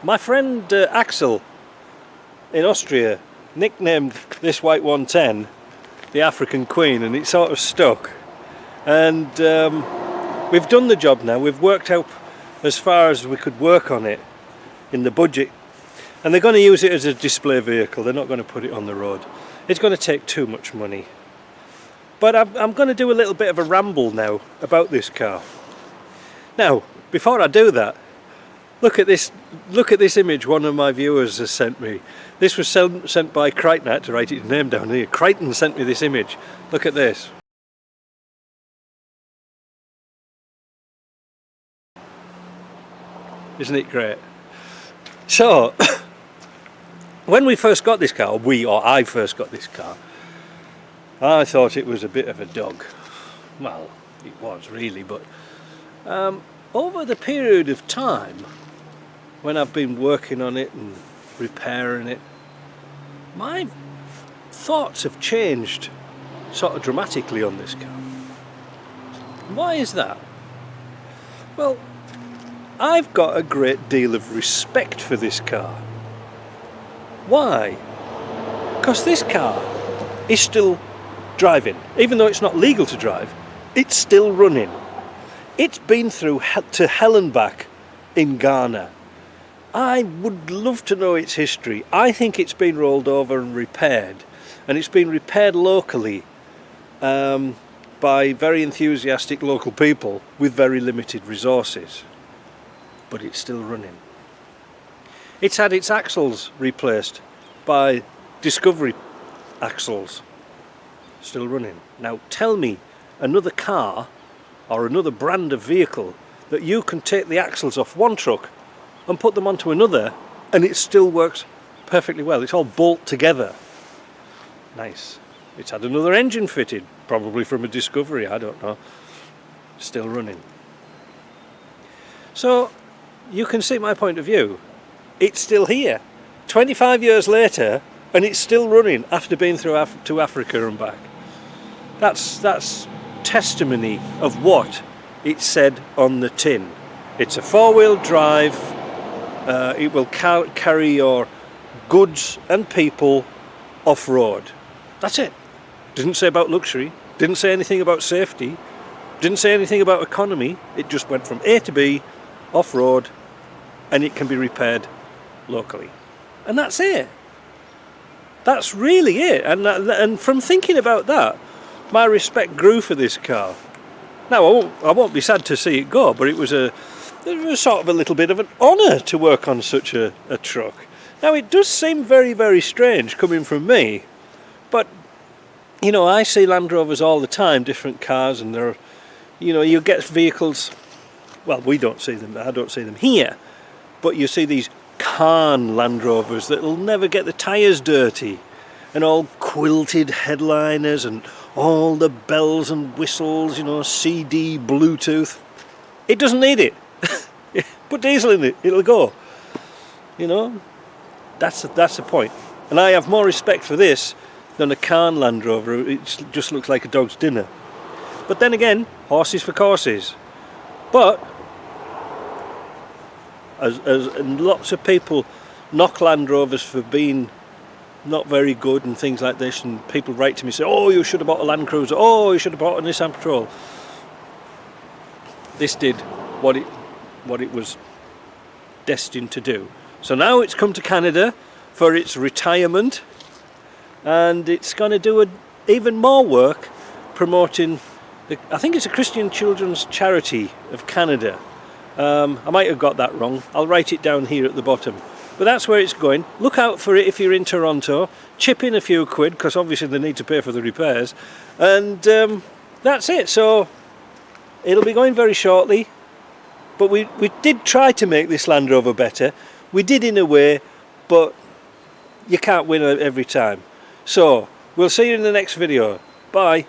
My friend Axel in Austria nicknamed this white 110 the African Queen, and it sort of stuck. And we've done the job now. We've worked out as far as we could work on it in the budget, and they're going to use it as a display vehicle. They're not going to put it on the road. It's going to take too much money. But I'm going to do a little bit of a ramble now about this car. Now, before I do that, look at this image one of my viewers has sent me. This was sent by Crichton. I had to write his name down here. Crichton sent me this image. Look at this. Isn't it great? So, when we first got this car, I first got this car, I thought it was a bit of a dog. Well, it was really, but over the period of time when I've been working on it and repairing it, my thoughts have changed sort of dramatically on this car. Why is that? Well, I've got a great deal of respect for this car. Why? Because this car is still driving. Even though it's not legal to drive, it's still running. It's been through to hell and back in Ghana. I would love to know its history. I think it's been rolled over and repaired, and it's been repaired locally by very enthusiastic local people with very limited resources. But it's still running. It's had its axles replaced by Discovery axles. Still running. Now tell me another car or another brand of vehicle that you can take the axles off one truck and put them onto another and it still works perfectly well. It's all bolt together. Nice. It's had another engine fitted, probably from a Discovery, I don't know. Still running. So you can see my point of view. It's still here 25 years later, and it's still running after being through to Africa and back. That's testimony of what it said on the tin. It's a four-wheel drive. It will carry your goods and people off-road. That's it. Didn't say about luxury, didn't say anything about safety, didn't say anything about economy. It just went from A to B, off-road, and it can be repaired locally. And that's it. That's really it. And from thinking about that, my respect grew for this car. Now, I won't be sad to see it go, but it was sort of a little bit of an honour to work on such a truck. Now, it does seem very, very strange coming from me, but, you know, I see Land Rovers all the time, different cars, and they're, you know, you get vehicles, well, we don't see them, I don't see them here, but you see these Cairn Land Rovers that'll never get the tyres dirty, and all quilted headliners and all the bells and whistles, you know, CD, Bluetooth. It doesn't need it. Put diesel in it, it'll go. You know, that's the point. And I have more respect for this than a Cairn Land Rover. It just looks like a dog's dinner. But then again, horses for courses. But and lots of people knock Land Rovers for being not very good and things like this, and people write to me and say, oh, you should have bought a Land Cruiser, oh, you should have bought a Nissan Patrol. This did what it was destined to do. So now it's come to Canada for its retirement, and it's going to do even more work promoting I think it's a Christian Children's Charity of Canada. I might have got that wrong. I'll write it down here at the bottom. But that's where it's going. Look out for it if you're in Toronto. Chip in a few quid, because obviously they need to pay for the repairs. And that's it. So it'll be going very shortly. But we did try to make this Land Rover better. We did in a way, but you can't win every time. So we'll see you in the next video. Bye.